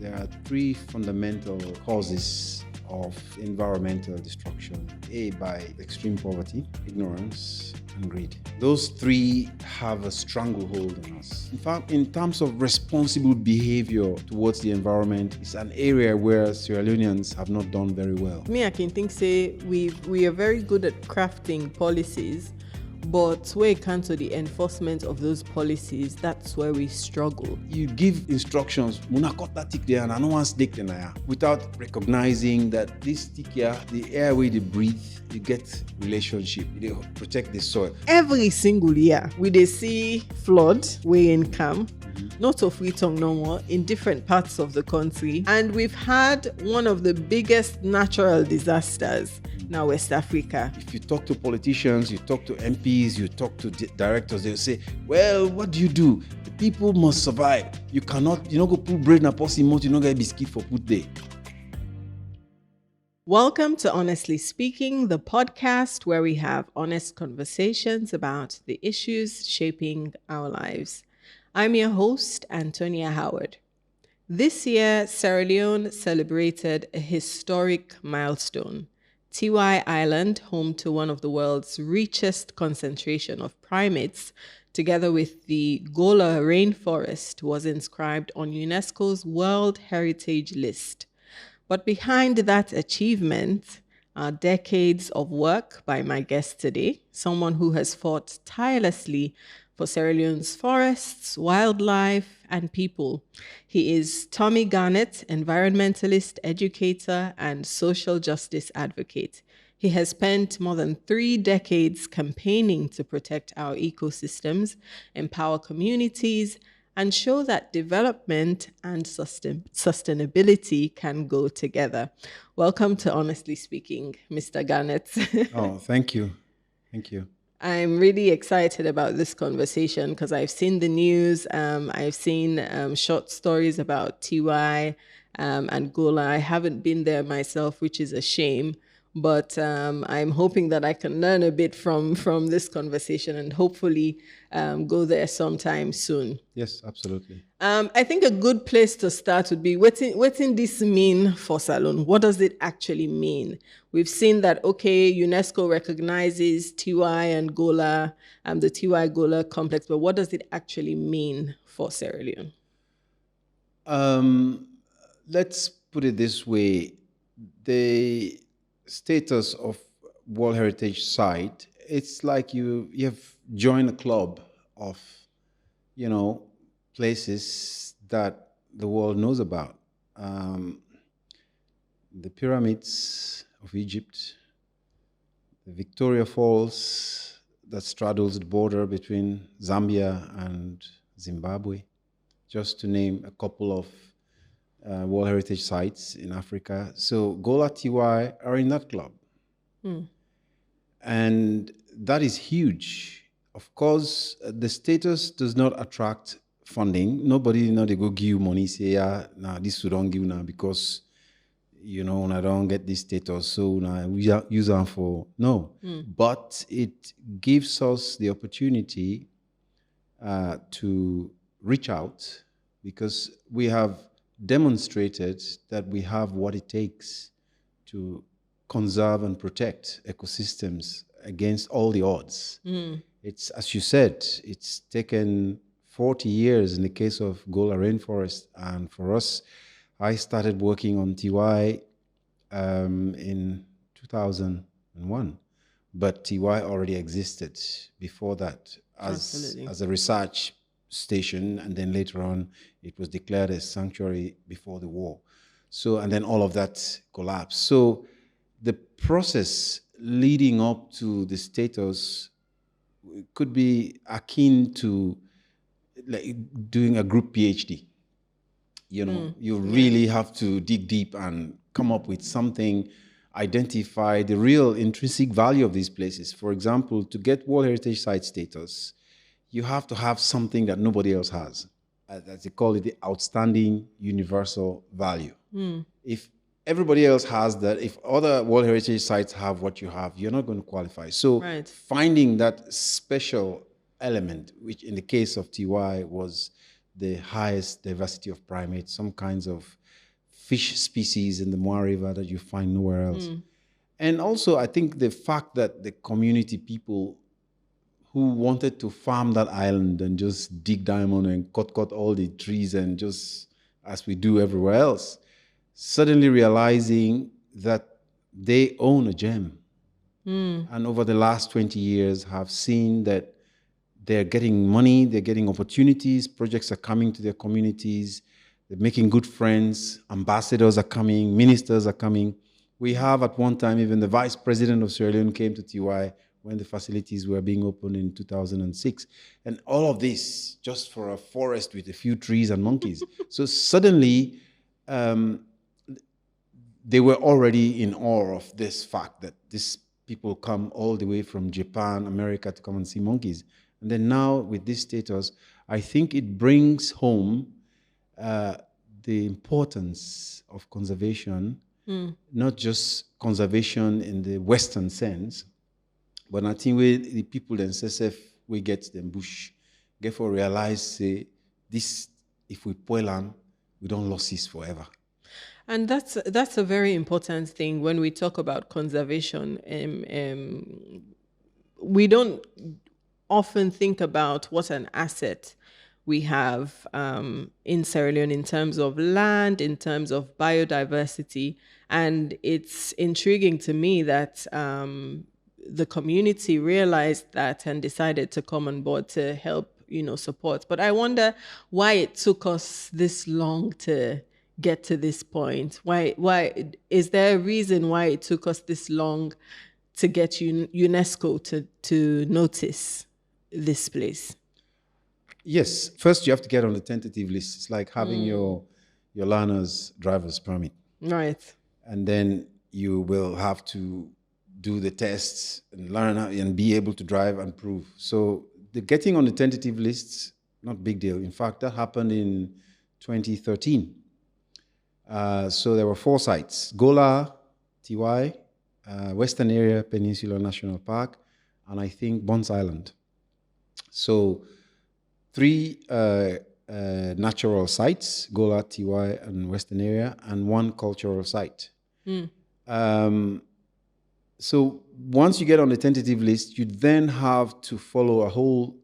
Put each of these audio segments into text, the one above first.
there are three fundamental causes of environmental destruction. A, by extreme poverty, ignorance, and greed. Those three have a stranglehold on us. In fact, in terms of responsible behavior towards the environment, it's an area where Sierra Leoneans have not done very well. Me, I can think, say, we are very good at crafting policies, but where it comes to the enforcement of those policies, that's where we struggle. You give instructions, munakota tik there and I don't want stick there, without recognizing that this stick here, the airway they breathe, you get relationship, they protect the soil. Every single year, we dey see flood wey in come, not of Witong no more, in different parts of the country. And we've had one of the biggest natural disasters now West Africa. If you talk to politicians, you talk to MPs, you talk to directors, they'll say, well, what do? The people must survive. You cannot, go put bread in a posse moat, you not get biscuit for put there. Welcome to Honestly Speaking, the podcast where we have honest conversations about the issues shaping our lives. I'm your host, Antonia Howard. This year, Sierra Leone celebrated a historic milestone. Tiwai Island, home to one of the world's richest concentration of primates, together with the Gola Rainforest, was inscribed on UNESCO's World Heritage List. But behind that achievement are decades of work by my guest today, someone who has fought tirelessly for Sierra Leone's forests, wildlife, and people. He is Tommy Garnett, environmentalist, educator, and social justice advocate. He has spent more than 3 decades campaigning to protect our ecosystems, empower communities, and show that development and sustainability can go together. Welcome to Honestly Speaking, Mr. Garnett. Oh, thank you. Thank you. I'm really excited about this conversation because I've seen the news. I've seen short stories about Tiwai and Gola. I haven't been there myself, which is a shame. But I'm hoping that I can learn a bit from this conversation and hopefully go there sometime soon. Yes, absolutely. I think a good place to start would be, what in this mean for Salone? What does it actually mean? We've seen that, UNESCO recognizes Tiwai and Gola, the Tiwai-Gola complex, but what does it actually mean for Sierra Leone? Let's put it this way. The status of World Heritage Site, it's like you have joined a club of, places that the world knows about. The pyramids of Egypt, the Victoria Falls that straddles the border between Zambia and Zimbabwe, just to name a couple of World Heritage Sites in Africa. So Gola Tiwai are in that club. And that is huge. Of course, the status does not attract funding. Nobody, they go give you money, say, this we don't give now because, when I don't get this status, so now we use them for, no. But it gives us the opportunity to reach out because we have demonstrated that we have what it takes to conserve and protect ecosystems against all the odds. It's, as you said, it's taken 40 years in the case of Gola Rainforest. And for us, I started working on Tiwai in 2001. But Tiwai already existed before that as a research station, and then later on it was declared a sanctuary before the war. So, and then all of that collapsed. So the process leading up to the status could be akin to like doing a group PhD. You really have to dig deep and come up with something, identify the real intrinsic value of these places. For example, to get World Heritage Site status, you have to have something that nobody else has. As they call it, the outstanding universal value. If everybody else has that, if other World Heritage Sites have what you have, you're not going to qualify. So finding that special element, which in the case of Tiwai was the highest diversity of primates, some kinds of fish species in the Moa River that you find nowhere else. And also, I think the fact that the community people who wanted to farm that island and just dig diamond and cut all the trees and just as we do everywhere else, suddenly realizing that they own a gem. And over the last 20 years have seen that they're getting money, they're getting opportunities, projects are coming to their communities, they're making good friends, ambassadors are coming, ministers are coming. We have at one time, even the vice president of Sierra Leone came to Tiwai when the facilities were being opened in 2006. And all of this just for a forest with a few trees and monkeys. So suddenly, they were already in awe of this fact that these people come all the way from Japan, America to come and see monkeys. And then now with this status, I think it brings home the importance of conservation, not just conservation in the Western sense, but I think the people themselves, we get them bush, therefore realize, say, this, if we spoil them, we don't lose this forever. And that's a very important thing when we talk about conservation. We don't often think about what an asset we have in Sierra Leone in terms of land, in terms of biodiversity. And it's intriguing to me that the community realized that and decided to come on board to help, support. But I wonder why it took us this long to get to this point. Why is there a reason why it took us this long to get UNESCO to notice this place? Yes, first you have to get on the tentative list. It's like having your learner's driver's permit. Right. And then you will have to do the tests and learn and be able to drive and prove. So the getting on the tentative lists, not big deal. In fact, that happened in 2013. So there were 4 sites: Gola, Tiwai, Western Area Peninsula National Park, and I think Bones Island. So 3 natural sites, Gola, Tiwai, and Western Area, and 1 cultural site. So once you get on the tentative list, you then have to follow a whole,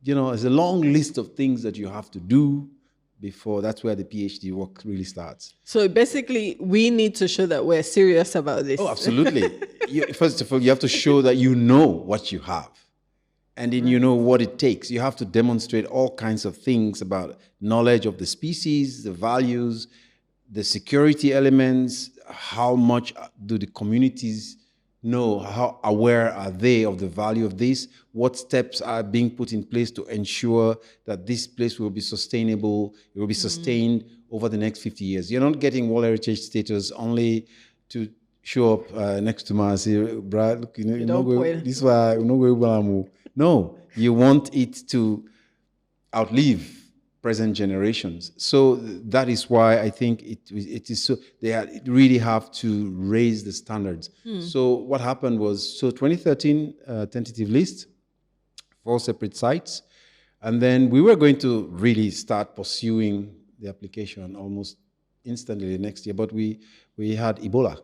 it's a long list of things that you have to do before. That's where the PhD work really starts. So basically, we need to show that we're serious about this. Oh, absolutely. First of all, you have to show that you know what you have. And then you know what it takes. You have to demonstrate all kinds of things about knowledge of the species, the values, the security elements, how much do the communities know, how aware are they of the value of this, what steps are being put in place to ensure that this place will be sustainable, it will be sustained over the next 50 years. You're not getting World Heritage status only to show up next to me and say, Brad, look, this why I'm not going. No, you want it to outlive present generations. So that is why I think it is so, they really have to raise the standards. So what happened was, 2013 tentative list, 4 separate sites. And then we were going to really start pursuing the application almost instantly the next year. But we had Ebola.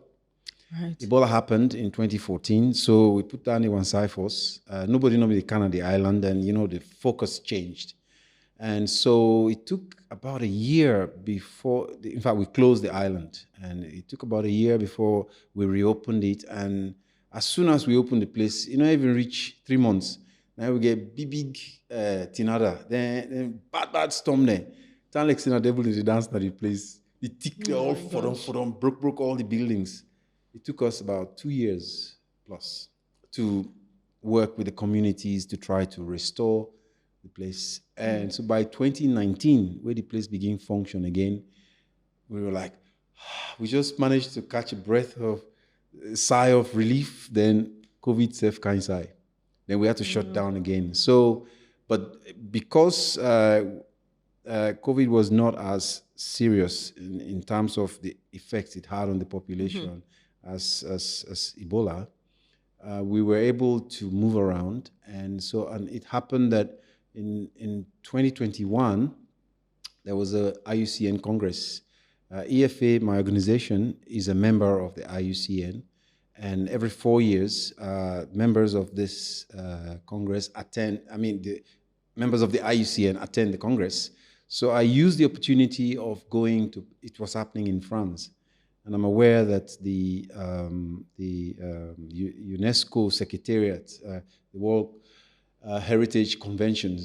Right. Ebola happened in 2014, so we put down the one force. Nobody normally can on the island, and the focus changed. And so it took about a year before, in fact, we closed the island, and it took about a year before we reopened it. And as soon as we opened the place, even reach 3 months, now we get big tinada, then bad storm there. Town like the devil is the dance that the place. The tick all for them, broke all the buildings. It took us about 2 years plus to work with the communities to try to restore the place. And so by 2019, where the place began function again, we were like, we just managed to catch a sigh of relief. Then COVID self kind sigh. Then we had to shut down again. So, but because COVID was not as serious in terms of the effects it had on the population as Ebola, we were able to move around. And it happened that in 2021, there was a IUCN Congress. EFA, my organization, is a member of the IUCN, and every 4 years, members of this Congress attend, the members of the IUCN attend the Congress. So I used the opportunity of going to, it was happening in France, and I'm aware that the UNESCO Secretariat, the World Heritage Convention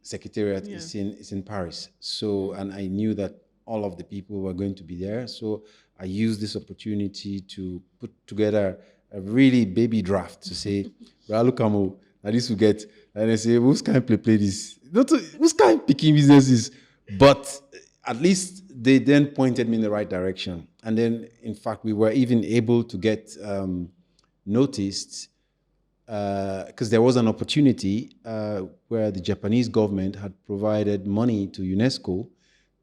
Secretariat is in Paris. So, and I knew that all of the people were going to be there. So I used this opportunity to put together a really baby draft to say, look, at least we get, and I say, who's kind of play this? Not who's kind of picking businesses, but at least they then pointed me in the right direction. And then, in fact, we were even able to get noticed because there was an opportunity where the Japanese government had provided money to UNESCO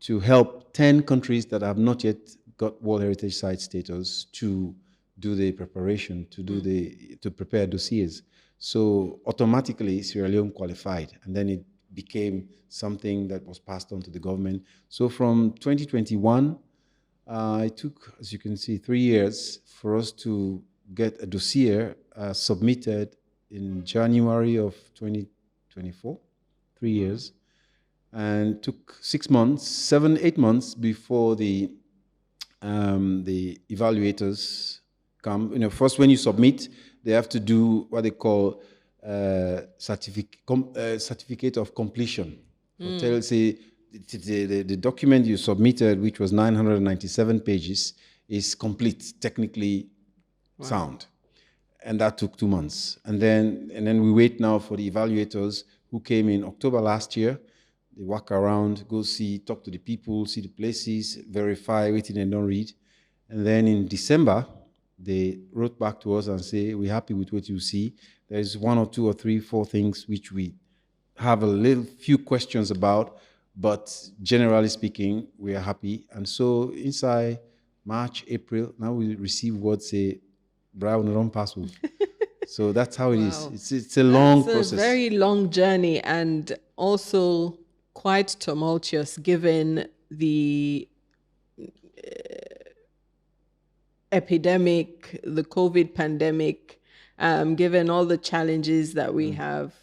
to help 10 countries that have not yet got World Heritage Site status to do the preparation, to prepare dossiers. So automatically Sierra Leone qualified, and then it became something that was passed on to the government. So from 2021, it took, as you can see, 3 years for us to get a dossier submitted in January of 2024, 3 years, and took 6 months, 7, 8 months before the evaluators come. First when you submit, they have to do what they call certificate of completion. So say the document you submitted, which was 997 pages, is complete, technically sound. And that took 2 months. And then we wait now for the evaluators who came in October last year. They walk around, go see, talk to the people, see the places, verify everything they don't read. And then in December, they wrote back to us and say, we're happy with what you see. There's 1 or 2 or 3, 4 things which we have a little few questions about, but generally speaking, we are happy. And so inside March, April, now we receive word say, Brown Run Password. So that's how it is. It's a long process. It's a very long journey, and also quite tumultuous given the epidemic, the COVID pandemic, given all the challenges that we have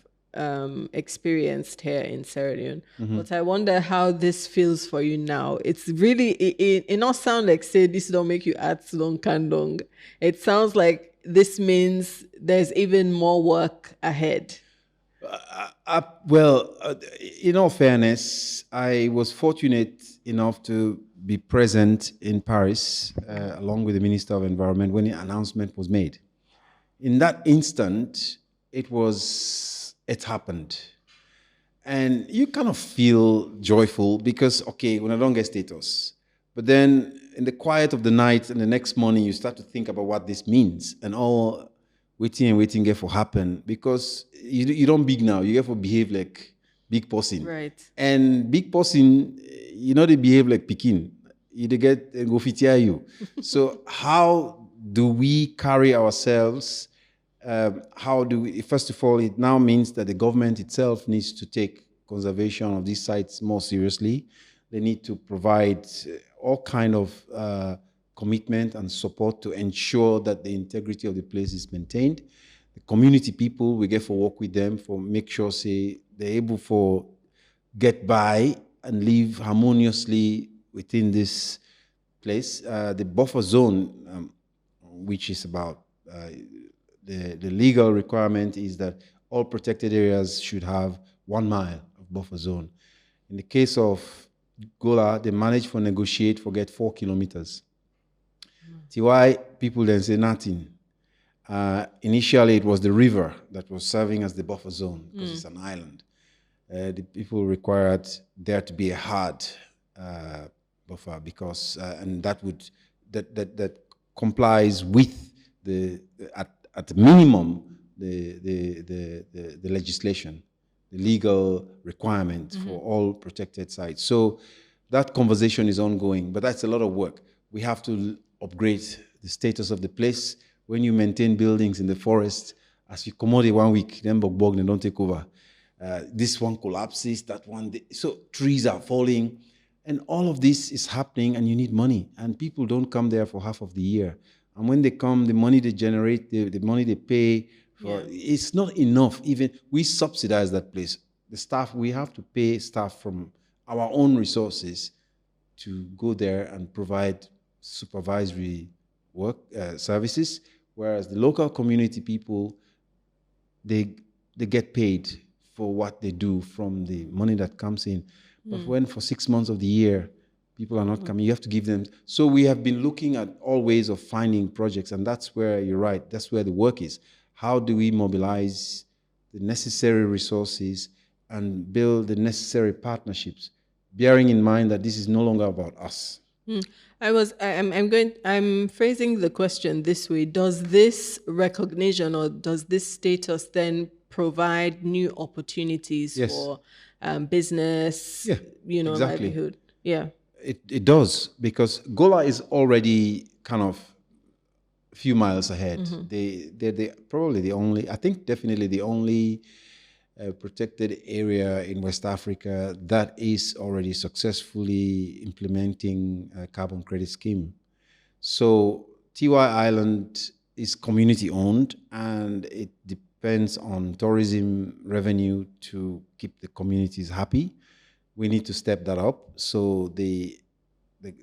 experienced here in Sierra Leone. But I wonder how this feels for you now. It's really, it not sound like say this don't make you add long kandong. It sounds like this means there's even more work ahead. In all fairness, I was fortunate enough to be present in Paris along with the Minister of Environment when the announcement was made. In that instant, it happened. And you kind of feel joyful because, okay, when I don't get status, but then in the quiet of the night and the next morning, you start to think about what this means and all waiting get for happen, because you don't big now, you get for behave like big person. Right. And big person, they behave like Pekin. You get go fitia you. So how do we carry ourselves? How do we, first of all, it now means that the government itself needs to take conservation of these sites more seriously. They need to provide all kind of commitment and support to ensure that the integrity of the place is maintained. The community people, we get for work with them for make sure say they're able for get by and live harmoniously within this place. The buffer zone, which is about the legal requirement is that all protected areas should have 1 mile of buffer zone. In the case of Gola, they managed to negotiate for get 4 kilometers. Tiwai people then say nothing. Initially, it was the river that was serving as the buffer zone because it's an island. The people required there to be a hard buffer because, and that complies with at minimum the legislation, the legal requirement for all protected sites. So that conversation is ongoing, but that's a lot of work. We have to upgrade the status of the place. When you maintain buildings in the forest, as you commode 1 week, then bog they don't take over. This one collapses, that one. So trees are falling. And all of this is happening, and you need money. And people don't come there for half of the year. And when they come, the money they generate, the money they pay for, it's not enough. Even we subsidize that place. The staff, we have to pay staff from our own resources to go there and provide supervisory work services, whereas the local community people, they get paid for what they do from the money that comes in. But when for 6 months of the year, people are not coming, you have to give them. So we have been looking at all ways of finding projects, and that's where you're right, that's where the work is. How do we mobilize the necessary resources and build the necessary partnerships, bearing in mind that this is no longer about us. I'm phrasing the question this way. Does this recognition or does this status then provide new opportunities for business, exactly. livelihood? Yeah. It does, because Gola is already kind of a few miles ahead. They're probably the only, I think definitely the only protected area in West Africa that is already successfully implementing a carbon credit scheme. So Tiwai Island is community owned, and it depends on tourism revenue to keep the communities happy. We need to step that up. So the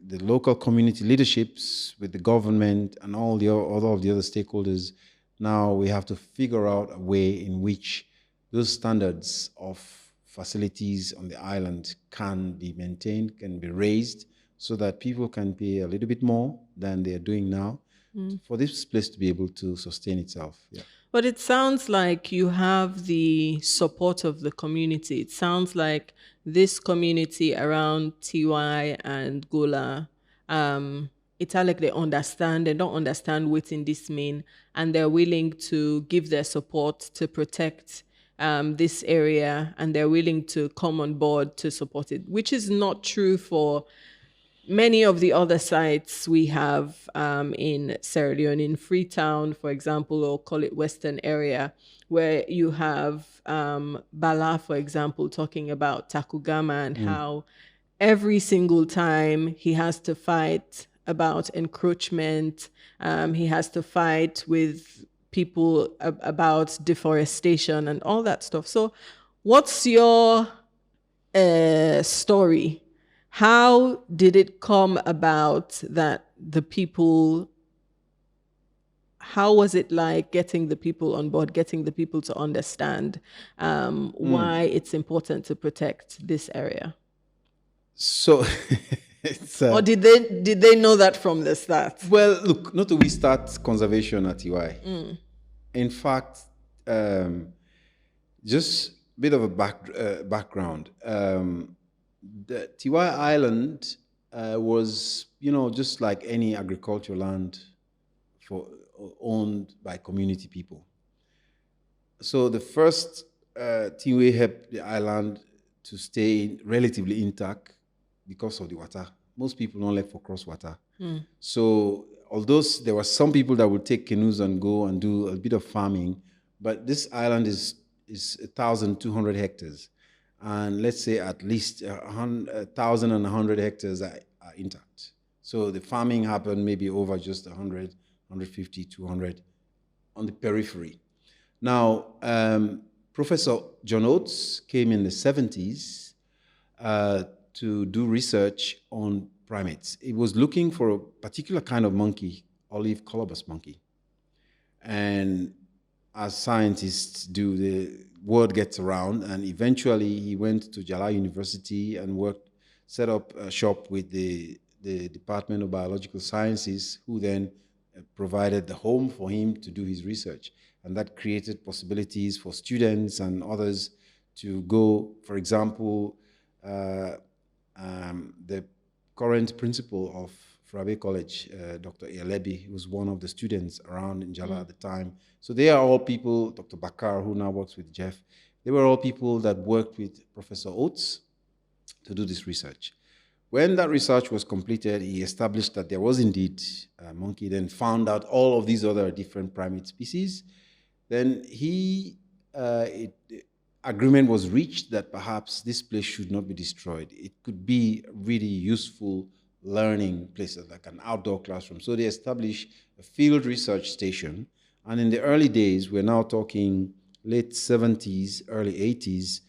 local community leaderships with the government and all of the other stakeholders, now we have to figure out a way in which those standards of facilities on the island can be maintained, can be raised, so that people can pay a little bit more than they are doing now for this place to be able to sustain itself. Yeah. But it sounds like you have the support of the community. It sounds like this community around Tiwai and Gola, it's like they don't understand what's in this mean, and they're willing to give their support to protect this area, and they're willing to come on board to support it, which is not true for many of the other sites we have in Sierra Leone, in Freetown, for example, or call it Western area, where you have Bala, for example, talking about Takugama and how every single time he has to fight about encroachment, he has to fight with people about deforestation and all that stuff. So what's your story? How did it come about that the people, how was it like getting the people on board, getting the people to understand why it's important to protect this area? So it's, or did they know that from the start? Well, look, not that we start conservation at Tiwai. In fact, just a bit of a background. The Tiwai Island was, just like any agricultural land owned by community people. So the first Tiwai helped the island to stay relatively intact because of the water. Most people don't like for cross water. So although there were some people that would take canoes and go and do a bit of farming, but this island is 1,200 hectares. And let's say at least 1,100 hectares are intact. So the farming happened maybe over just 100, 150, 200 on the periphery. Now, Professor John Oates came in the 70s to do research on primates. He was looking for a particular kind of monkey, olive colobus monkey. And as scientists do, the word gets around, and eventually he went to Jala University and set up a shop with the Department of Biological Sciences, who then provided the home for him to do his research. And that created possibilities for students and others to go. For example, the current principal of Frabe College, Dr. Ialebi, who was one of the students around in Jala at the time. So they are all people, Dr. Bakar, who now works with Jeff, they were all people that worked with Professor Oates to do this research. When that research was completed, he established that there was indeed a monkey, then found out all of these other different primate species. Then he agreement was reached that perhaps this place should not be destroyed. It could be a really useful learning place, like an outdoor classroom. So they established a field research station. And in the early days, we're now talking late 70s, early 80s,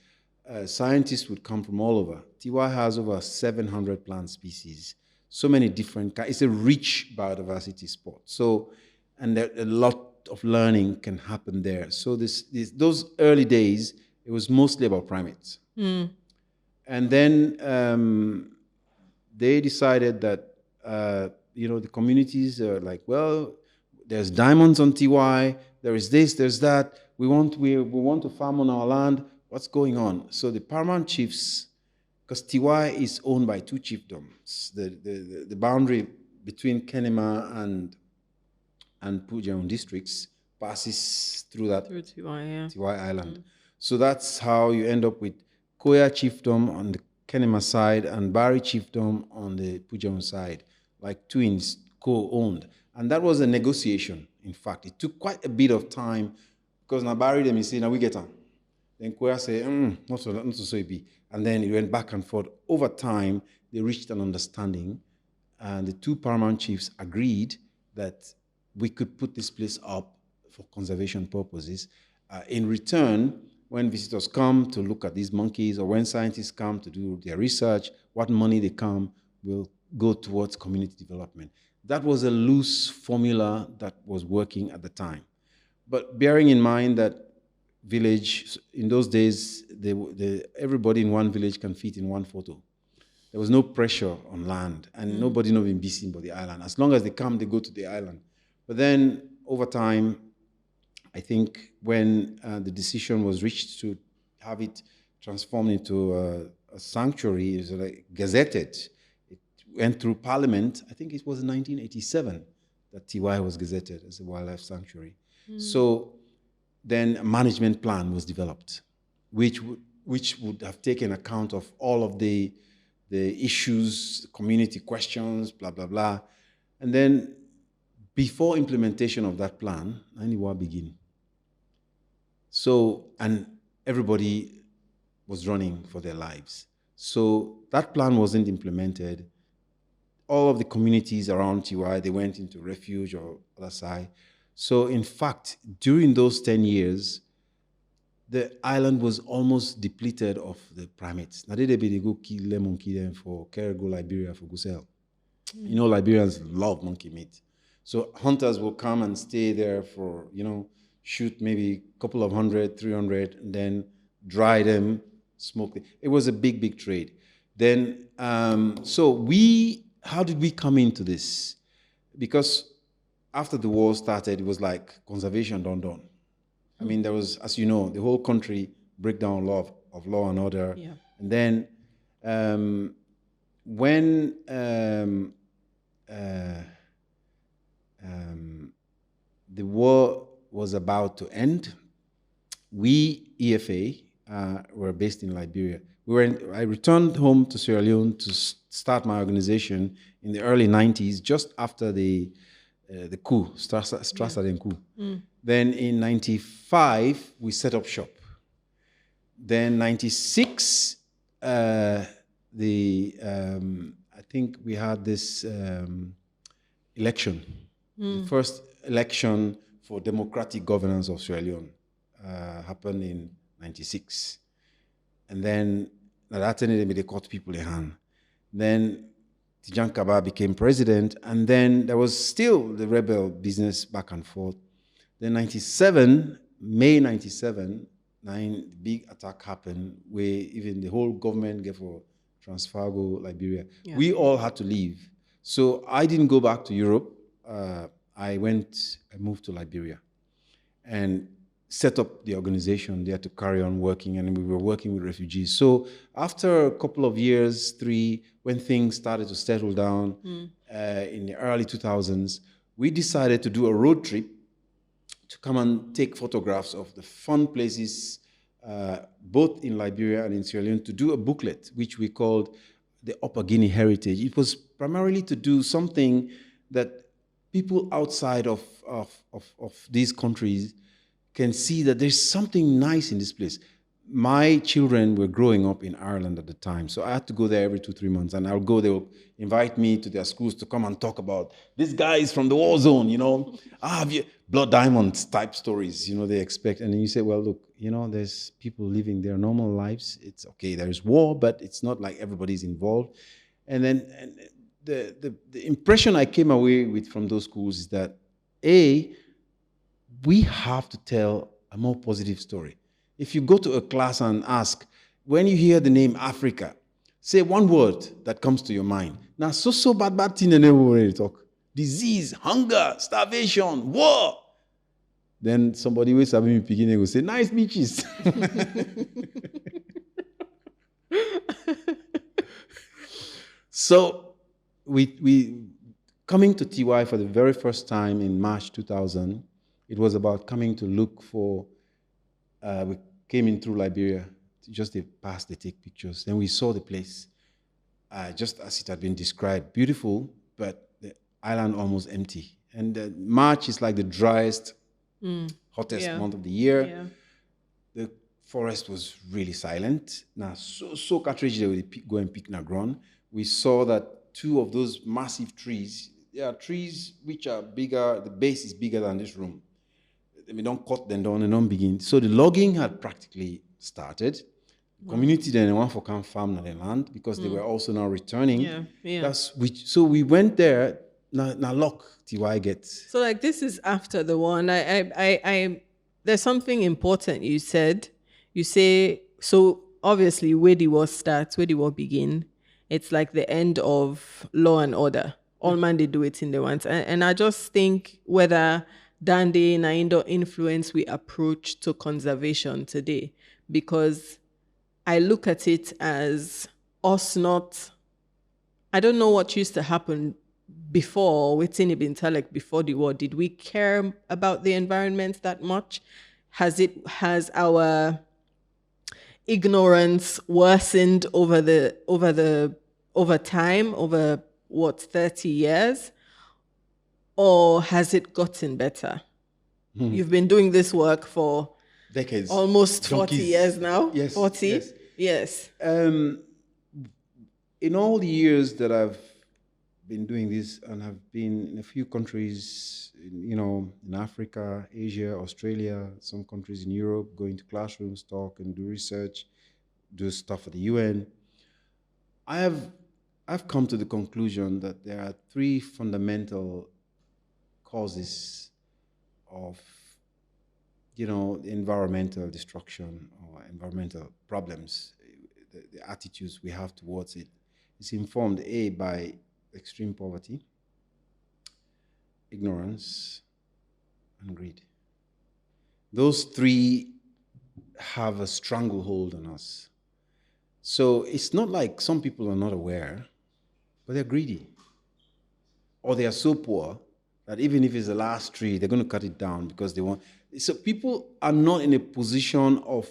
scientists would come from all over. Tiwai has over 700 plant species, so many different kinds. It's a rich biodiversity spot. So, and there, a lot of learning can happen there. So those early days, it was mostly about primates. And then they decided that, the communities are like, well, there's diamonds on Tiwai, there is this, there's that. We want to farm on our land. What's going on? So the paramount chiefs, because Tiwai is owned by two chiefdoms, the boundary between Kenema and Pujaun districts passes through Tiwai Island. So that's how you end up with Koya chiefdom on the Kenema side and Bari chiefdom on the Pujaun side, like twins co-owned. And that was a negotiation, in fact. It took quite a bit of time because now Bari them say, now we get on. Then Koya say, not so it be. And then it went back and forth. Over time, they reached an understanding, and the two paramount chiefs agreed that we could put this place up for conservation purposes. In return, when visitors come to look at these monkeys, or when scientists come to do their research, what money they come will go towards community development. That was a loose formula that was working at the time. But bearing in mind that village, in those days, everybody in one village can fit in one photo. There was no pressure on land, and nobody knows in BC but the island. As long as they come, they go to the island. But then over time, I think when the decision was reached to have it transformed into a sanctuary, it was like gazetted. It went through Parliament. I think it was in 1987 that Tiwai was gazetted as a wildlife sanctuary. So then a management plan was developed, which would have taken account of all of the issues, community questions, blah, blah, blah. And then before implementation of that plan, Aniwa begin. So, and everybody was running for their lives. So that plan wasn't implemented. All of the communities around Tiwai, they went into refuge or other side. So in fact, during those 10 years, the island was almost depleted of the primates. Now they go kill them, monkey them for Kergo, Liberia, for Gusel. You know, Liberians love monkey meat. So hunters will come and stay there for, shoot maybe a couple of 100, 300, and then dry them, smoke them. It was a big, big trade. Then, how did we come into this? Because after the war started, it was like conservation done. I mean, there was, as you know, the whole country breakdown of law and order. Yeah. And then when the war was about to end, we, EFA, were based in Liberia. I returned home to Sierra Leone to start my organization in the early 90s, just after the coup, Strassaden coup. Then in 95, we set up shop. Then 96, I think we had this election, the first election for democratic governance of Sierra Leone happened in 96. And then that ended they caught people in hand. Then Tijan Kaba became president, and then there was still the rebel business back and forth. Then May 97, big attack happened where even the whole government gave for Transfargo, Liberia. Yeah. We all had to leave. So I didn't go back to Europe. I moved to Liberia and set up the organization there to carry on working, and we were working with refugees. So after a couple of years, 3, when things started to settle down in the early 2000s, we decided to do a road trip to come and take photographs of the fun places, both in Liberia and in Sierra Leone, to do a booklet, which we called the Upper Guinea Heritage. It was primarily to do something that people outside of these countries can see that there's something nice in this place. my children were growing up in Ireland at the time, so I had to go there every 2, 3 months, and I'll go. They'll invite me to their schools to come and talk about this guy is from the war zone, have you blood diamonds type stories, they expect, and then you say, well, look, there's people living their normal lives. It's okay. There's war, but it's not like everybody's involved. And then the impression I came away with from those schools is that we have to tell a more positive story. If you go to a class and ask, when you hear the name Africa, say one word that comes to your mind. Now, so bad thing and everybody talk. Disease, hunger, starvation, war. Then somebody will have me beginning will say, nice beaches. So we coming to Tiwai for the very first time in March 2000, it was about coming to look for, we came in through Liberia, just they pass, they take pictures. Then we saw the place, just as it had been described, beautiful, but the island almost empty. And March is like the driest, hottest month of the year. Yeah. The forest was really silent. Now, so cartridge they would go and pick Nagron. We saw that 2 of those massive trees, there are trees which are bigger, the base is bigger than this room. We don't cut them down and don't begin. So the logging had practically started. Community then want for come farm on the land because they were also now returning. Yeah. So we went there. Now look, Tiwai gets. So like this is after the one. I there's something important you said. You say so obviously where the war starts, where the war begin. It's like the end of law and order. All man they do it in the ones. And I just think whether Dande Naindo influence we approach to conservation today, because I look at it as us not. I don't know what used to happen before within Ibn Talek before the war. Did we care about the environment that much? Has our ignorance worsened over time, over 30 years? Or has it gotten better? You've been doing this work for decades, almost 40 years now. Yes, 40? Yes. In all the years that I've been doing this and have been in a few countries, in Africa, Asia, Australia, some countries in Europe, going to classrooms, talk and do research, do stuff for the UN, I've come to the conclusion that there are 3 fundamental causes of, environmental destruction or environmental problems, the attitudes we have towards it. It's informed, by extreme poverty, ignorance, and greed. Those 3 have a stranglehold on us. So it's not like some people are not aware, but they're greedy. Or they are so poor that even if it's the last tree, they're going to cut it down because they want. So people are not in a position of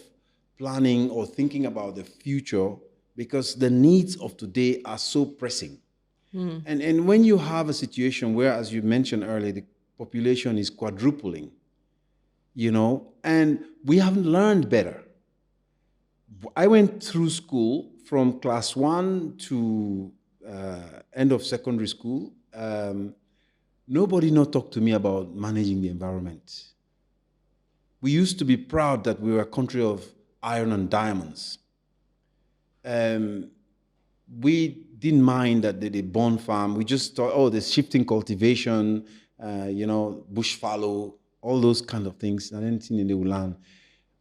planning or thinking about the future because the needs of today are so pressing. And when you have a situation where, as you mentioned earlier, the population is quadrupling, and we haven't learned better. I went through school from class 1 to end of secondary school. Nobody not talked to me about managing the environment. We used to be proud that we were a country of iron and diamonds. We didn't mind that they burn farm. We just thought, the shifting cultivation, bush fallow, all those kind of things, and anything in the land.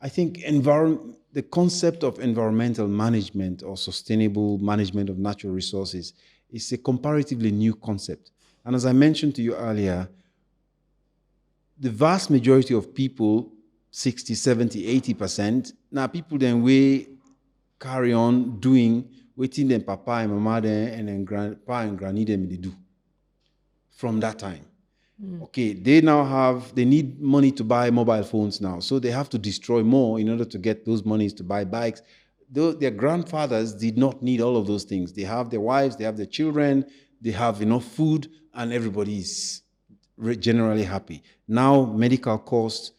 I think the concept of environmental management or sustainable management of natural resources is a comparatively new concept. And as I mentioned to you earlier, the vast majority of people, 60, 70, 80%, now people then we carry on doing waiting them papa and mama then and then grandpa and granny them they do from that time. Okay, they need money to buy mobile phones now, so they have to destroy more in order to get those monies to buy bikes. Their grandfathers did not need all of those things. They have their wives, they have their children, they have enough food, and everybody is generally happy. Now, medical costs,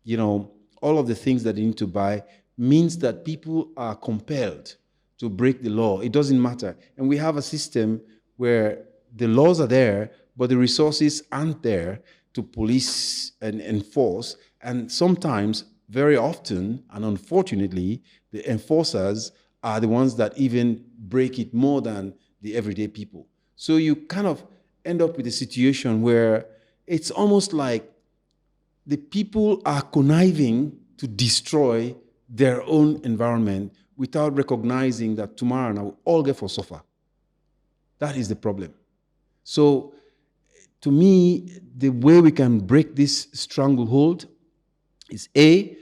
all of the things that they need to buy means that people are compelled to break the law. It doesn't matter. And we have a system where the laws are there, but the resources aren't there to police and enforce. And sometimes, very often, and unfortunately, the enforcers are the ones that even break it more than the everyday people. So you kind of end up with a situation where it's almost like the people are conniving to destroy their own environment without recognizing that tomorrow now we all get for suffer. That is the problem. So to me, the way we can break this stranglehold is A,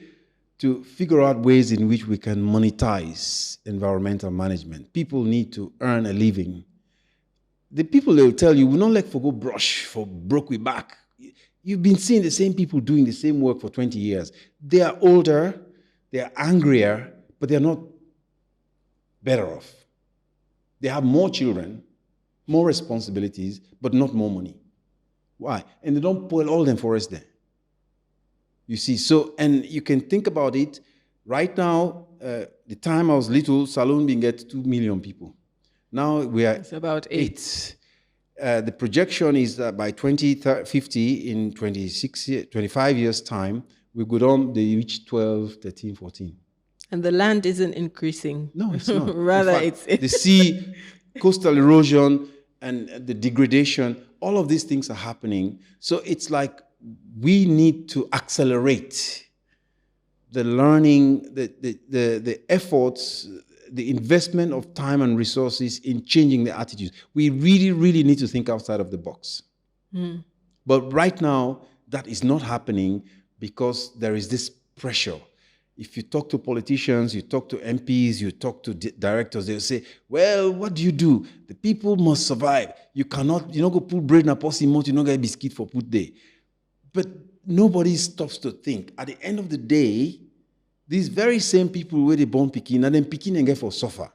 to figure out ways in which we can monetize environmental management. People need to earn a living. The people, they will tell you, we don't like for go brush, for broke we back. You've been seeing the same people doing the same work for 20 years. They are older, they are angrier, but they're not better off. They have more children, more responsibilities, but not more money. Why? And they don't pull all them forests there. You see, so, and you can think about it, right now, the time I was little, Salone being get 2 million people. Now we are It's about 8. The projection is that by 2050, in 25 years' time, we go down, they reach 12, 13, 14. And the land isn't increasing. No, it's not. Rather, In fact, it's the sea, coastal erosion, and the degradation, all of these things are happening. So it's like we need to accelerate the learning, the efforts, the investment of time and resources in changing the attitudes. We really, really need to think outside of the box. But right now, that is not happening because there is this pressure. If you talk to politicians, you talk to MPs, you talk to directors, they'll say, well, what do? The people must survive. You cannot, go put bread in a possum mouth, you don't get biscuit for put day. But nobody stops to think. At the end of the day, these very same people where they born Pekin, and then Pekin and get for suffer.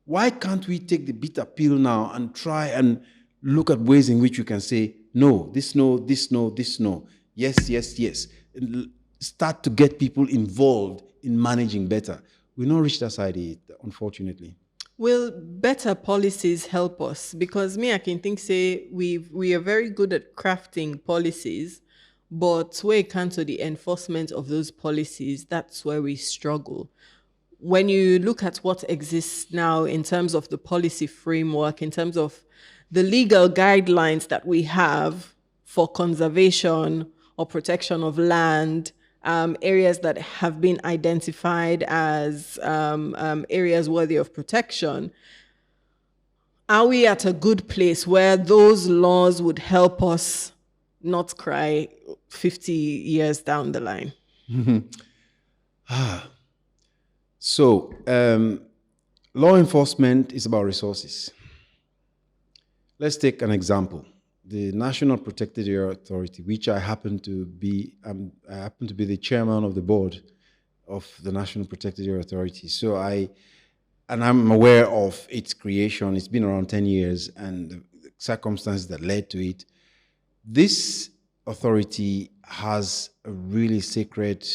Why can't we take the bitter pill now and try and look at ways in which we can say, no, this no, this no, this no. Yes, yes, yes. And start to get people involved in managing better. We've not reached that side yet, unfortunately. Will better policies help us? Because me, I can think, say, we are very good at crafting policies, but when it comes to the enforcement of those policies, that's where we struggle. When you look at what exists now in terms of the policy framework, in terms of the legal guidelines that we have for conservation or protection of land, areas that have been identified as areas worthy of protection, are we at a good place where those laws would help us not cry 50 years down the line? So, law enforcement is about resources. Let's take an example. The National Protected Area Authority, which I happen to be the chairman of the board of the National Protected Area Authority. So I'm aware of its creation. It's been around 10 years and the circumstances that led to it. This authority has a really sacred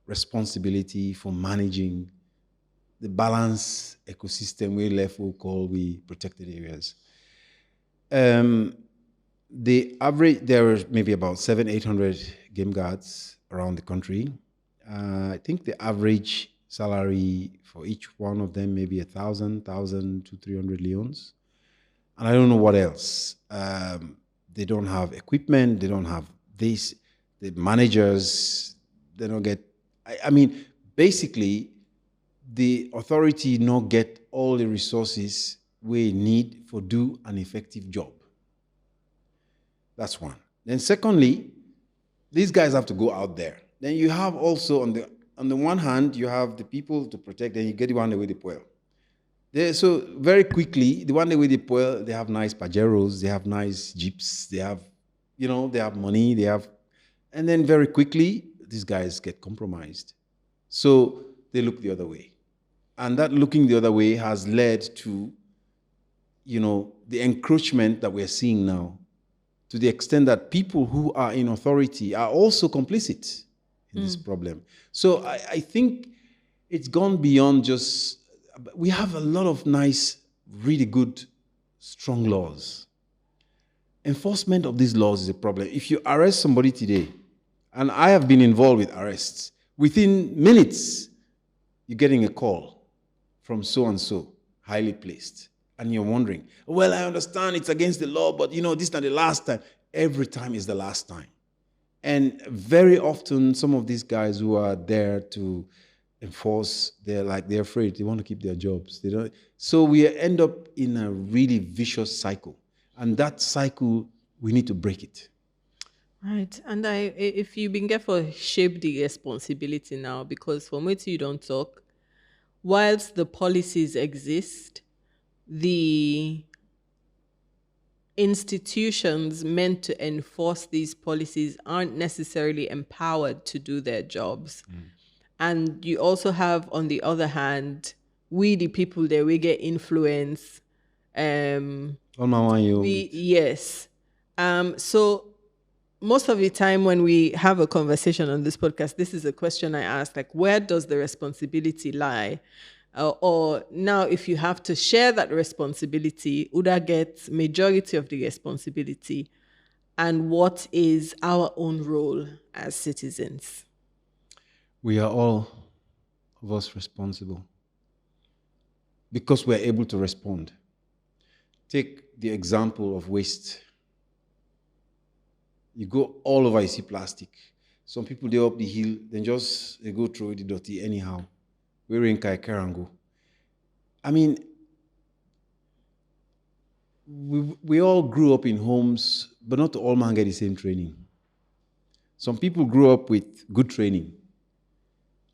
responsibility for managing the balanced ecosystem we call protected areas. The average, there are maybe about 700-800 game guards around the country. I think the average salary for each one of them maybe 1,000 to 300 leons. And I don't know what else. They don't have equipment. They don't have this. The managers, they don't get. I mean, basically, the authority not get all the resources we need for do an effective job. That's one. Then secondly, these guys have to go out there. Then you have also on the one hand, you have the people to protect, then you get the one that with the poil. So very quickly, the one that with the poil, they have nice Pajeros, they have nice Jeeps, they have, they have money, and then very quickly, these guys get compromised. So they look the other way. And that looking the other way has led to, the encroachment that we're seeing now, to the extent that people who are in authority are also complicit in this problem. So I think it's gone beyond just. We have a lot of nice, really good, strong laws. Enforcement of these laws is a problem. If you arrest somebody today, and I have been involved with arrests, within minutes, you're getting a call from so and so, highly placed. And you're wondering, well, I understand it's against the law, but this is not the last time. Every time is the last time. And very often, some of these guys who are there to enforce, they're afraid. They want to keep their jobs. They don't. So we end up in a really vicious cycle. And that cycle, we need to break it. Right. And if you been careful, shape the responsibility now, because from which you don't talk, whilst the policies exist, the institutions meant to enforce these policies aren't necessarily empowered to do their jobs. And you also have, on the other hand, we the people there, we get influence. Yes. So most of the time when we have a conversation on this podcast, this is a question I ask, like, where does the responsibility lie? Or now, if you have to share that responsibility, Uda gets majority of the responsibility. And what is our own role as citizens? We are all of us responsible because we're able to respond. Take the example of waste. You go all over, you see plastic. Some people, they up the hill, then they go through the dirty anyhow. We're in Karango. I mean, we all grew up in homes, but not all men get the same training. Some people grew up with good training.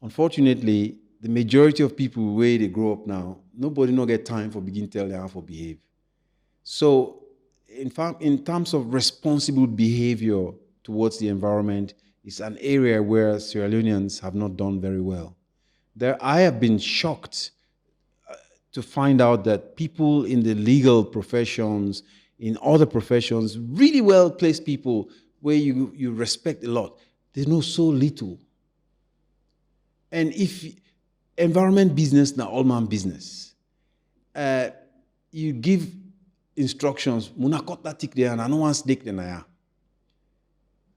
Unfortunately, the majority of people where they grow up now, nobody no get time for begin tell them how to behave. So, in fact, in terms of responsible behavior towards the environment, it's an area where Sierra Leoneans have not done very well. I have been shocked to find out that people in the legal professions, in other professions, really well-placed people where you respect a lot, they know so little. And if environment business na all man business, you give instructions, munakota tik there and I no one stick there,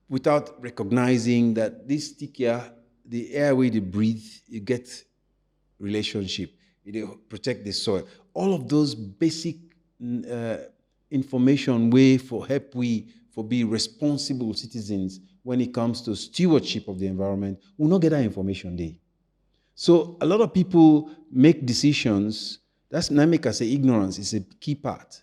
without recognizing that this stick here, the airway they breathe, you get relationship. They protect the soil. All of those basic information way for help we for be responsible citizens when it comes to stewardship of the environment, we not get that information there. So a lot of people make decisions. That's not make us say ignorance is a key part.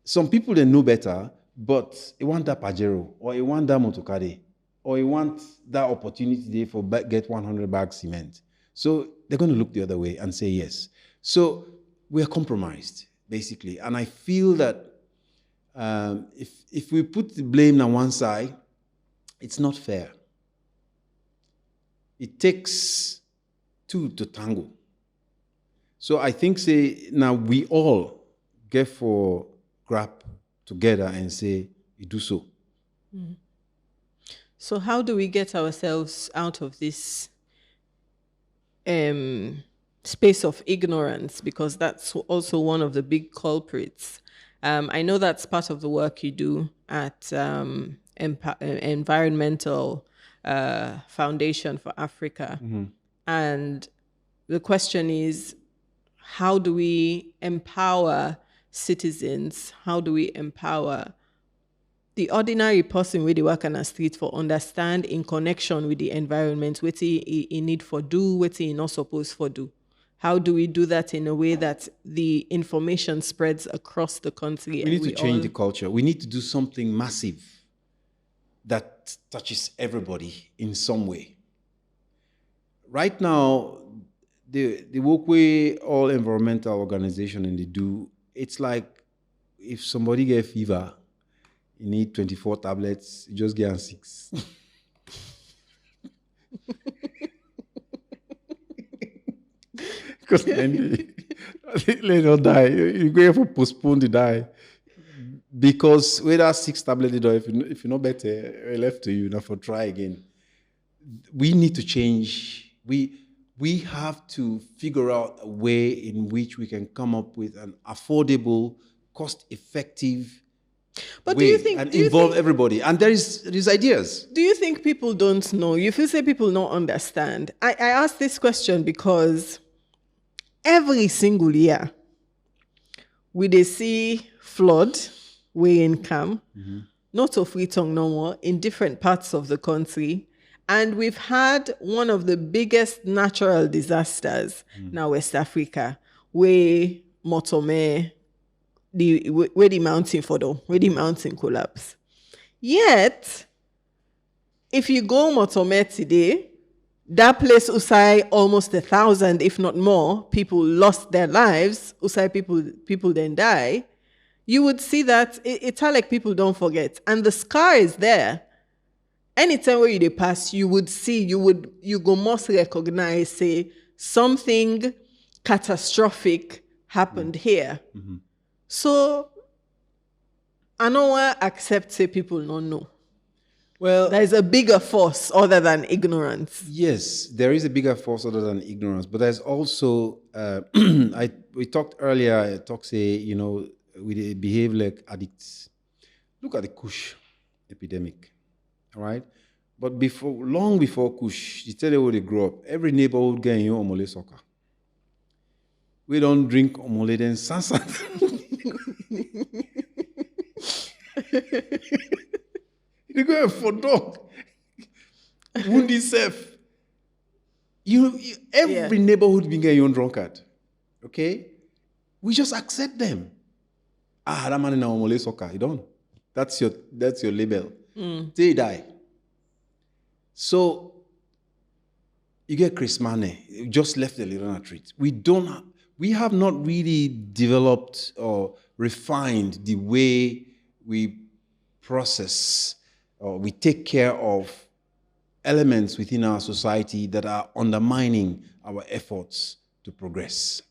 Some people they know better, but they want that Pajero or they want that Motokade or they want that opportunity there for get 100 bags cement. So they're going to look the other way and say yes. So we are compromised, basically. And I feel that if we put the blame on one side, it's not fair. It takes two to tango. So I think, now we all get for grab together and say, you do so. Mm. So how do we get ourselves out of this space of ignorance? Because that's also one of the big culprits. I know that's part of the work you do at Environmental Foundation for Africa. Mm-hmm. And the question is, how do we empower citizens? How do we empower the ordinary person with the work on the street for understand in connection with the environment, what he need for do, what he not supposed for do? How do we do that in a way that the information spreads across the country? We need to change the culture. We need to do something massive that touches everybody in some way. Right now, the work way all environmental organizations and they do, it's like if somebody get fever, you need 24 tablets, you just get on 6. Because then they don't die. You go for postpone the die. Because with that 6 tablets, if you're not better, left to you, now for try again. We need to change. we have to figure out a way in which we can come up with an affordable, cost-effective But way and involve everybody. And there's ideas. do you think people don't know? If you say people don't understand, I ask this question because every single year we dey see flood wey in come, not of Freetong no more, in different parts of the country. And we've had one of the biggest natural disasters now West Africa, where Motome, where the mountain fell, where the mountain collapse. Yet, if you go Motome today, that place Usai almost 1,000, if not more, people lost their lives. Usai people then die. You would see that it's how like people don't forget, and the scar is there. Anytime where you dey pass, you would see, you go must recognize, say, something catastrophic happened here. So, I don't want to accept, say, people don't know. Well, There is a bigger force other than ignorance. yes, there is a bigger force other than ignorance, but there's also, we talked earlier, say, we behave like addicts. Look at the Kush epidemic, all right? But long before Kush, you tell you where they grow up, every neighborhood get you omole soccer. We don't drink omole, then sansan. You go for dog. Wounded self. Every neighborhood being your own drunkard. Okay? We just accept them. That man in a omole soccer. You don't. That's your label. They die. So you get Chris Mane. You just left the Lirana treat. We have not really developed or refined the way we process or we take care of elements within our society that are undermining our efforts to progress.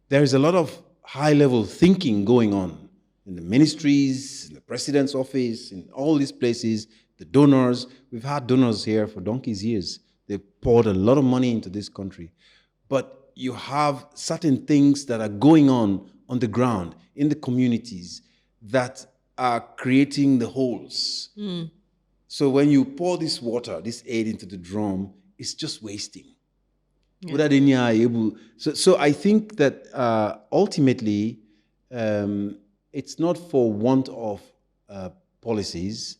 There is a lot of high-level thinking going on in the ministries, in the president's office, in all these places, the donors. We've had donors here for donkey's years. They poured a lot of money into this country. But you have certain things that are going on the ground, in the communities, that are creating the holes. So when you pour this water, this aid into the drum, it's just wasting. Without any able. So I think that ultimately, it's not for want of policies.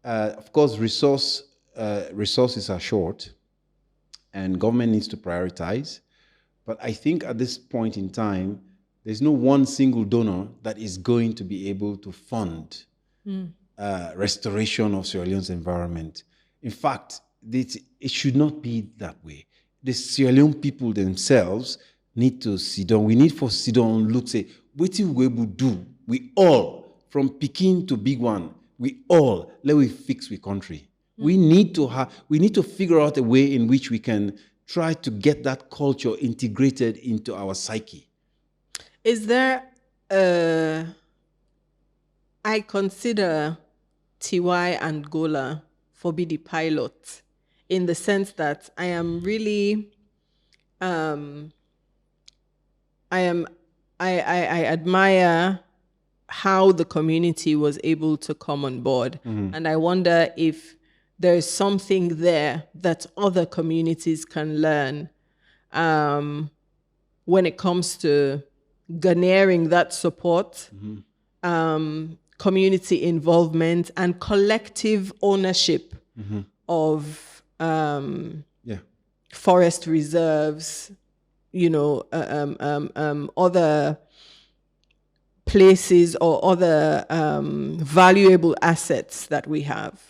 Of course, resources are short, and government needs to prioritize. But I think at this point in time, there's no one single donor that is going to be able to fund restoration of Sierra Leone's environment. In fact, it should not be that way. The Sierra Leone people themselves need to sit down. We need for sit down, look, say, what we will do. We all, from Peking to big one, let we fix we country. We need to figure out a way in which we can try to get that culture integrated into our psyche. Is there I consider Tiwai and Gola for be the pilot, in the sense that I am really I admire how the community was able to come on board. And I wonder if there's something there that other communities can learn when it comes to garnering that support, community involvement, and collective ownership of forest reserves, other places or other valuable assets that we have.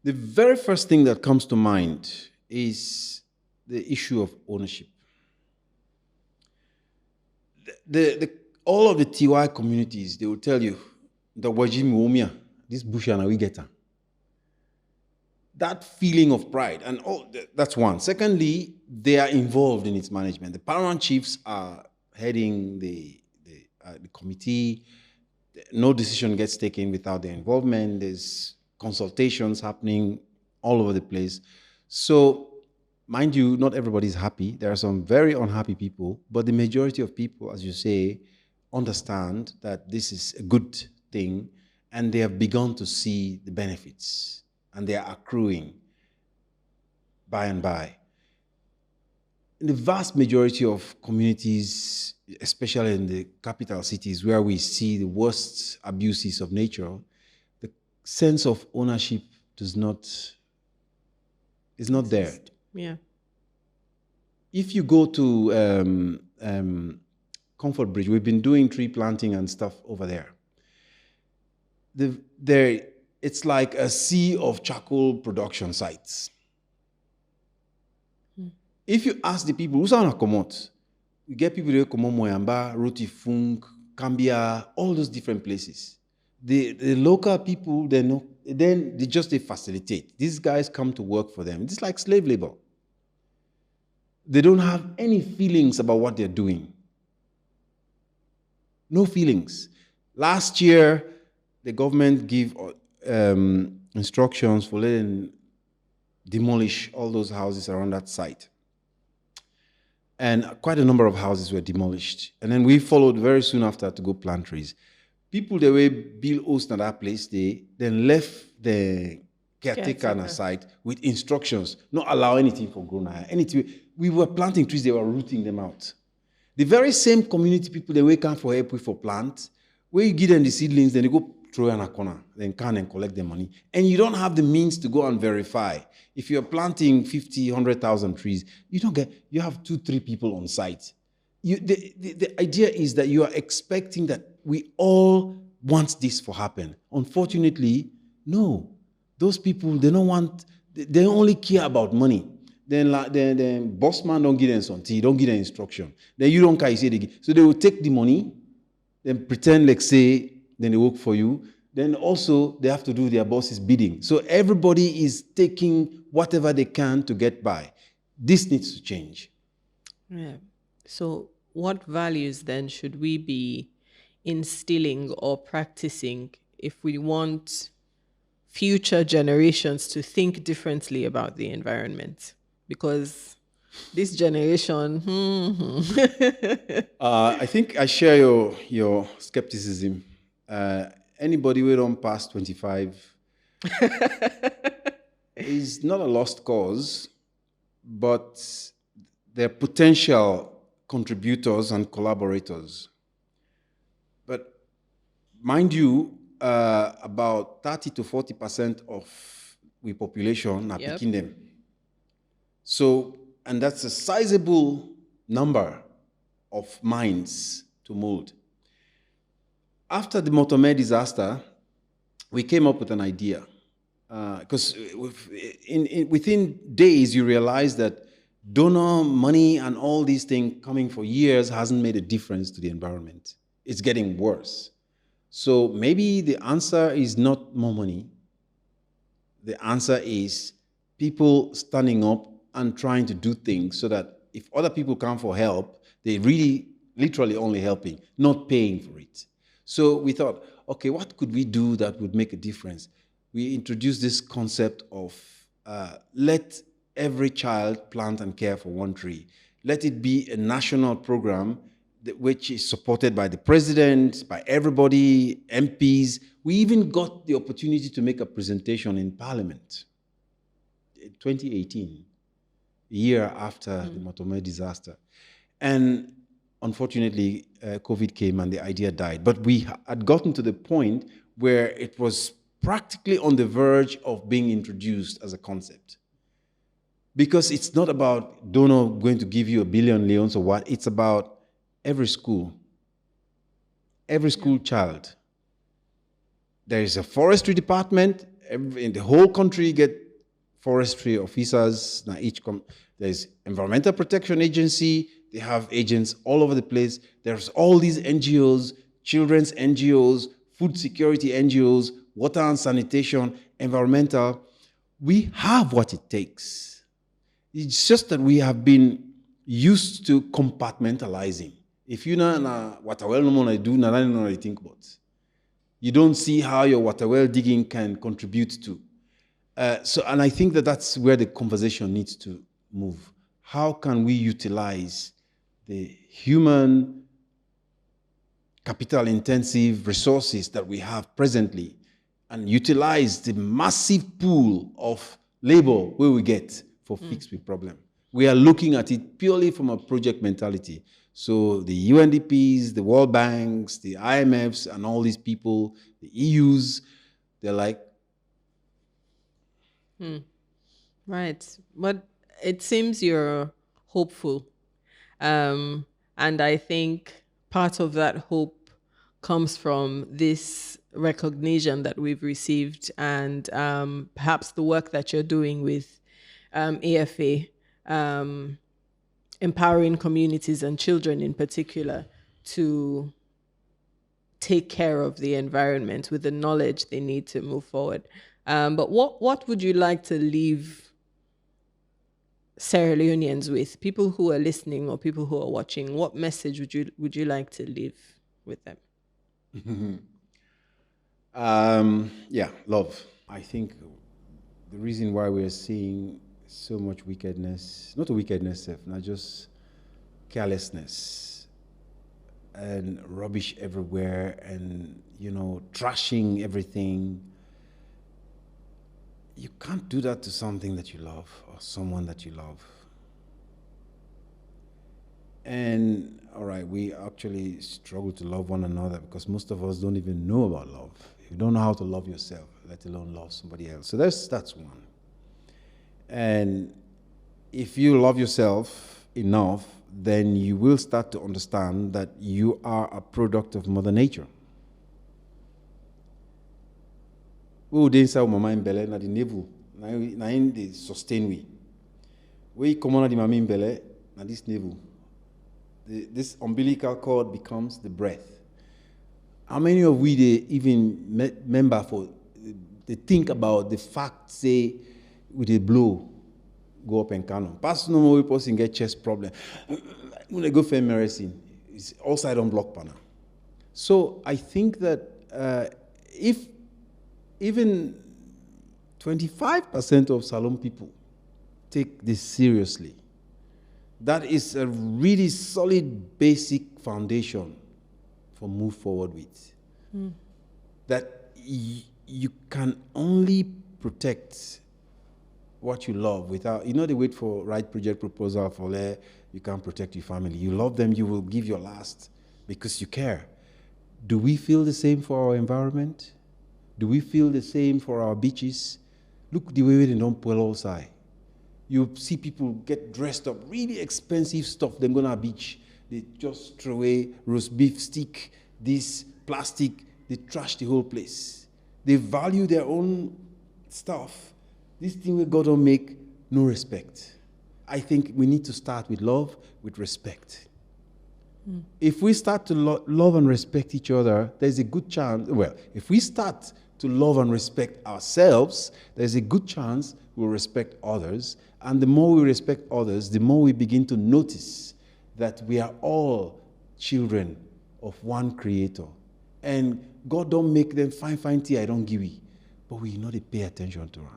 The very first thing that comes to mind is the issue of ownership. All of the Tiwai communities, they will tell you, the Wajimi Omia, this bush and we get that feeling of pride, and that's one. Secondly, they are involved in its management. The paramount chiefs are heading the committee. No decision gets taken without their involvement. There's consultations happening all over the place. So Mind you, not everybody is happy. There are some very unhappy people, but the majority of people, as you say, understand that this is a good thing and they have begun to see the benefits and they are accruing by and by. In the vast majority of communities, especially in the capital cities where we see the worst abuses of nature, the sense of ownership is not there. Yeah. If you go to Comfort Bridge, we've been doing tree planting and stuff over there. It's like a sea of charcoal production sites. If you ask the people, who's on a commot? You get people who come on Moyamba, Roti Funk, Cambia, all those different places. The local people, then they just facilitate. These guys come to work for them. It's like slave labor. They don't have any feelings about what they're doing. No feelings. Last year, the government gave instructions for letting demolish all those houses around that site. And quite a number of houses were demolished. And then we followed very soon after to go plant trees. People, they were build host at that place, they then left the caretaker on the site with instructions, not allow anything for grown higher. Anything. We were planting trees, they were rooting them out. The very same community people, they wake up for help with for plants, where you give them the seedlings, then they go throw in a corner, then can and collect the money. And you don't have the means to go and verify. If you're planting 50, 100,000 trees, you have 2-3 people on site. The idea is that you are expecting that we all want this to happen. Unfortunately, no. Those people, they only care about money. Then boss man don't give them something, don't give them instruction. Then you don't care, you say they give. So they will take the money, then pretend like say, then they work for you. Then also they have to do their boss's bidding. So everybody is taking whatever they can to get by. This needs to change. Yeah. So what values then should we be instilling or practicing if we want future generations to think differently about the environment? Because this generation, I think I share your skepticism. Anybody who don't pass 25 is not a lost cause, but they're potential contributors and collaborators. But mind you, about 30 to 40% of the population are picking them. So, and that's a sizable number of minds to mold. After the Motomé disaster, we came up with an idea. Because within days, you realize that donor money and all these things coming for years hasn't made a difference to the environment. It's getting worse. So maybe the answer is not more money. The answer is people standing up and trying to do things so that if other people come for help, they really, literally only helping, not paying for it. So we thought, okay, what could we do that would make a difference? We introduced this concept of let every child plant and care for one tree. Let it be a national program which is supported by the president, by everybody, MPs. We even got the opportunity to make a presentation in Parliament in 2018, a year after the Motomé disaster. And unfortunately, COVID came and the idea died. But we had gotten to the point where it was practically on the verge of being introduced as a concept. Because it's not about donor going to give you 1 billion leons or what, it's about every school child. There is a forestry department, in the whole country you get forestry officers. Now there's Environmental Protection Agency, they have agents all over the place. There's all these NGOs, children's NGOs, food security NGOs, water and sanitation, environmental. We have what it takes. It's just that we have been used to compartmentalizing. If you know what a well no do, I don't know what you think about. You don't see how your water well digging can contribute to. And I think that that's where the conversation needs to move. How can we utilize the human capital-intensive resources that we have presently and utilize the massive pool of labor where we get for fix the problem? We are looking at it purely from a project mentality. So the UNDPs, the World Banks, the IMFs, and all these people, the EUs, they're like, Right. But it seems you're hopeful. And I think part of that hope comes from this recognition that we've received and perhaps the work that you're doing with AFA, empowering communities and children in particular to take care of the environment with the knowledge they need to move forward. But what would you like to leave Sierra Leoneans with, people who are listening or people who are watching? What message would you like to leave with them? Yeah, love. I think the reason why we're seeing so much wickedness, not a wickedness, not just carelessness and rubbish everywhere and, trashing everything. You can't do that to something that you love or someone that you love. And, all right, we actually struggle to love one another because most of us don't even know about love. You don't know how to love yourself, let alone love somebody else. So that's one. And if you love yourself enough, then you will start to understand that you are a product of Mother Nature. We dey inside mama in belle na the navel, na in the sustain we. We come on the mama in belle na this navel. This umbilical cord becomes the breath. How many of we they even member for? They think about the fact say with a blow go up and canon. Pass no more person get chest problem. When they go for medicine, it's all side on block panel. So I think that if even 25% of Salon people take this seriously, that is a really solid basic foundation for move forward with. That you can only protect what you love without, they wait for right project proposal for there, you can't protect your family. You love them, you will give your last because you care. Do we feel the same for our environment? Do we feel the same for our beaches? Look the way they don't pull outside. You see people get dressed up, really expensive stuff, then go to a beach. They just throw away roast beef stick, this plastic, they trash the whole place. They value their own stuff. This thing we God don't make, no respect. I think we need to start with love, with respect. If we start to love and respect each other, there's a good chance, if we start to love and respect ourselves, there's a good chance we'll respect others. And the more we respect others, the more we begin to notice that we are all children of one creator. And God don't make them fine tea, I don't give it. But we know they pay attention to them.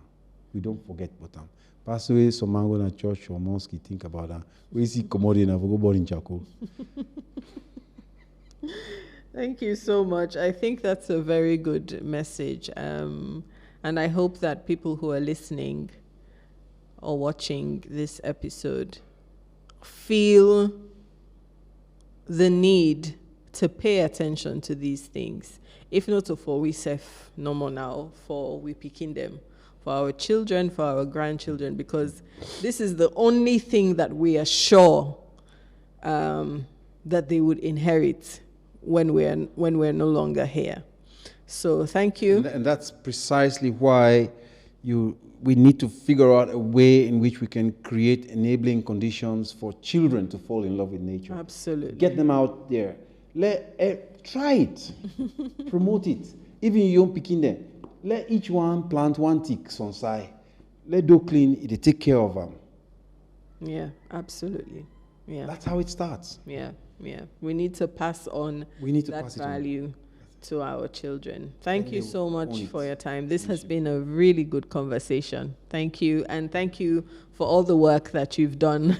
We don't forget about them. Pass away, some man go to church or mosque, think about that. We see commodity and go born in charcoal. Thank you so much. I think that's a very good message. And I hope that people who are listening or watching this episode feel the need to pay attention to these things. If not for we self, no more now, for we picking them, for our children, for our grandchildren, because this is the only thing that we are sure that they would inherit when we're no longer here. So thank you. And that's precisely why we need to figure out a way in which we can create enabling conditions for children to fall in love with nature. Absolutely. Get them out there. Try it. Promote it. Even you don't pick in there. Let each one plant one tick on side. Let do clean, they take care of them. Yeah, absolutely. Yeah. That's how it starts. Yeah. We need to pass on that value to our children. Thank Then you they so will much own for it. your time. This has been a really good conversation. Thank you. And thank you for all the work that you've done.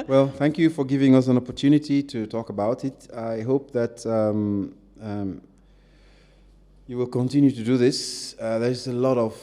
Well, thank you for giving us an opportunity to talk about it. I hope that you will continue to do this. There's a lot of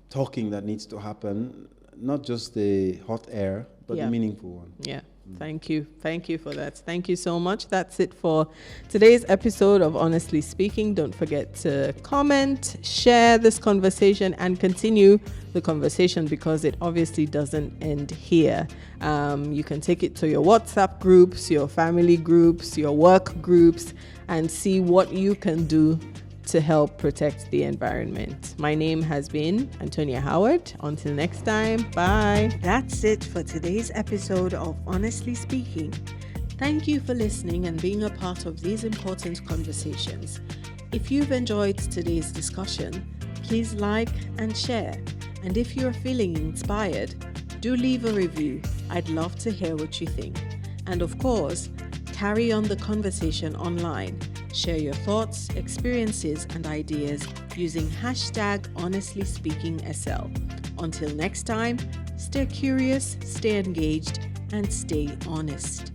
talking that needs to happen, not just the hot air, but Yeah. the meaningful one. Yeah. Thank you. Thank you for that. Thank you so much. That's it for today's episode of Honestly Speaking. Don't forget to comment, share this conversation, and continue the conversation because it obviously doesn't end here. You can take it to your WhatsApp groups, your family groups, your work groups, and see what you can do to help protect the environment. My name has been Antonia Howard. Until next time, bye. That's it for today's episode of Honestly Speaking. Thank you for listening and being a part of these important conversations. If you've enjoyed today's discussion, please like and share. And if you're feeling inspired, do leave a review. I'd love to hear what you think. And of course, carry on the conversation online. Share your thoughts, experiences, and ideas using hashtag HonestlySpeakingSL. Until next time, stay curious, stay engaged, and stay honest.